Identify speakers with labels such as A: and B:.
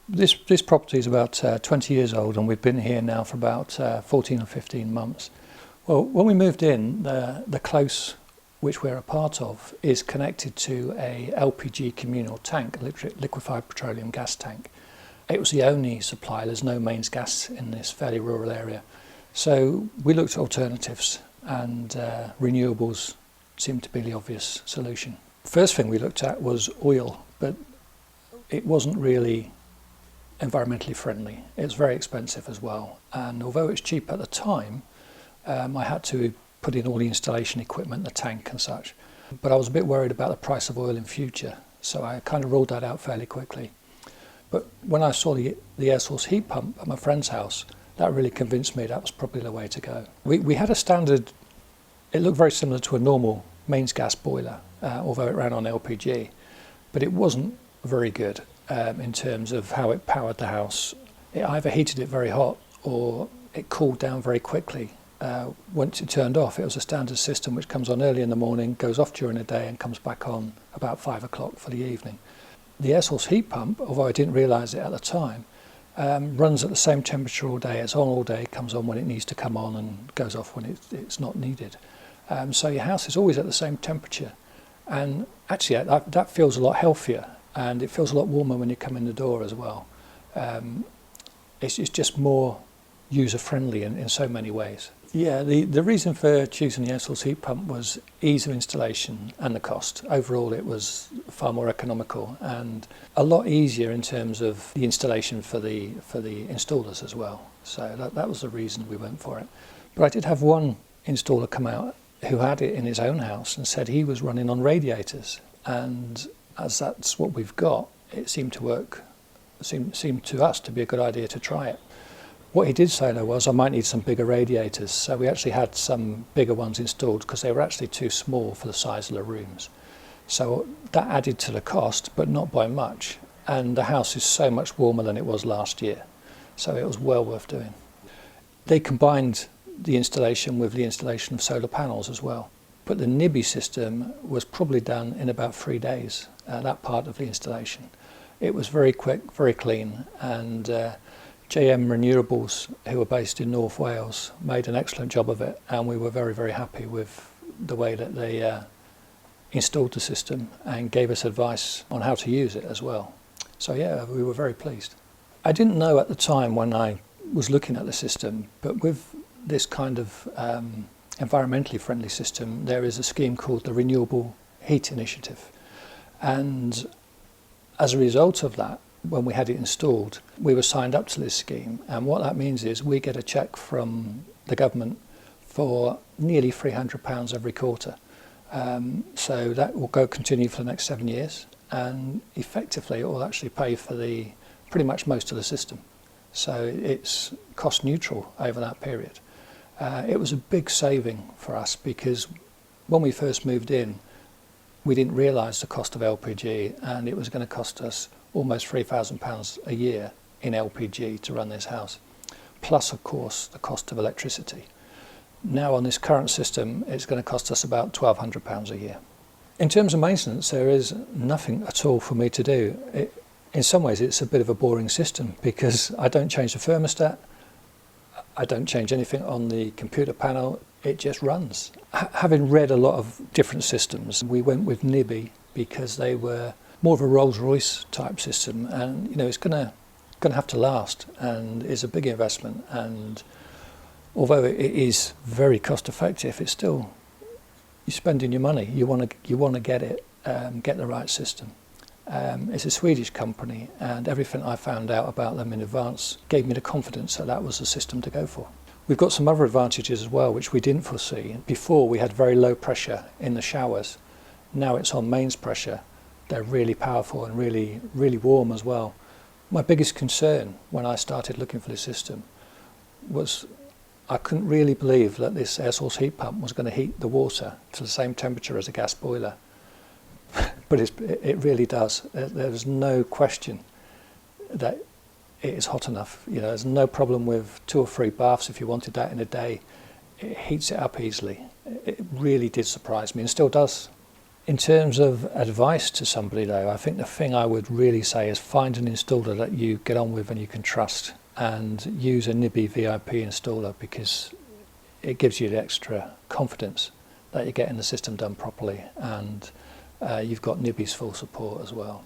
A: This property is about 20 years old, and we've been here now for about 14 or 15 months. Well, when we moved in, the close which we're a part of is connected to a LPG communal tank, liquefied petroleum gas tank. It was the only supply. There's no mains gas in this fairly rural area. So we looked at alternatives, and renewables seemed to be the obvious solution. First thing we looked at was oil, but it wasn't really environmentally friendly. It's very expensive as well, and although it's cheap at the time, I had to put in all the installation equipment, the tank and such, but I was a bit worried about the price of oil in future, so I kind of ruled that out fairly quickly. But when I saw the air source heat pump at my friend's house, that really convinced me that was probably the way to go. We had a standard, it looked very similar to a normal mains gas boiler, although it ran on LPG, but it wasn't very good in terms of how it powered the house. It either heated it very hot or it cooled down very quickly. Once it turned off, it was a standard system which comes on early in the morning, goes off during the day and comes back on about 5 o'clock for the evening. The air source heat pump, although I didn't realise it at the time, runs at the same temperature all day. It's on all day, comes on when it needs to come on and goes off when it's not needed. So your house is always at the same temperature, and actually that feels a lot healthier, and it feels a lot warmer when you come in the door as well. It's just more user-friendly in so many ways. Yeah, the reason for choosing the air source heat pump was ease of installation and the cost. Overall, it was far more economical and a lot easier in terms of the installation for the installers as well. So that was the reason we went for it. But I did have one installer come out who had it in his own house and said he was running on radiators, and as that's what we've got, it seemed to work. Seemed to us to be a good idea to try it. What he did say though was I might need some bigger radiators, so we actually had some bigger ones installed because they were actually too small for the size of the rooms. So that added to the cost, but not by much, and the house is so much warmer than it was last year, so it was well worth doing. They combined the installation with the installation of solar panels as well, but the NIBE system was probably done in about 3 days, that part of the installation. It was very quick, very clean, and JM Renewables, who are based in North Wales, made an excellent job of it, and we were very, very happy with the way that they installed the system and gave us advice on how to use it as well. So yeah, we were very pleased. I didn't know at the time when I was looking at the system, but with this kind of environmentally friendly system, there is a scheme called the Renewable Heat Initiative, and as a result of that, when we had it installed, we were signed up to this scheme, and what that means is we get a cheque from the government for nearly £300 every quarter. So that will continue for the next 7 years, and effectively it will actually pay for pretty much most of the system. So it's cost neutral over that period. It was a big saving for us because when we first moved in, we didn't realise the cost of LPG, and it was going to cost us almost £3,000 a year in LPG to run this house, plus of course the cost of electricity. Now on this current system it's going to cost us about £1,200 a year. In terms of maintenance, there is nothing at all for me to do. In some ways it's a bit of a boring system because I don't change the thermostat, I don't change anything on the computer panel, it just runs. Having read a lot of different systems, we went with NIBE because they were more of a Rolls-Royce type system, and you know it's going to have to last, and it's a big investment, and although it is very cost effective, it's still, you're spending your money. You want to get it, get the right system. It's a Swedish company, and everything I found out about them in advance gave me the confidence that that was the system to go for. We've got some other advantages as well which we didn't foresee. Before we had very low pressure in the showers, now it's on mains pressure. They're really powerful and really, really warm as well. My biggest concern when I started looking for this system was I couldn't really believe that this air source heat pump was going to heat the water to the same temperature as a gas boiler. But it really does. There's no question that it is hot enough. You know, there's no problem with 2 or 3 baths if you wanted that in a day. It heats it up easily. It really did surprise me and still does. In terms of advice to somebody though, I think the thing I would really say is find an installer that you get on with and you can trust, and use a NIBE VIP installer, because it gives you the extra confidence that you're getting the system done properly, and you've got NIBE's full support as well.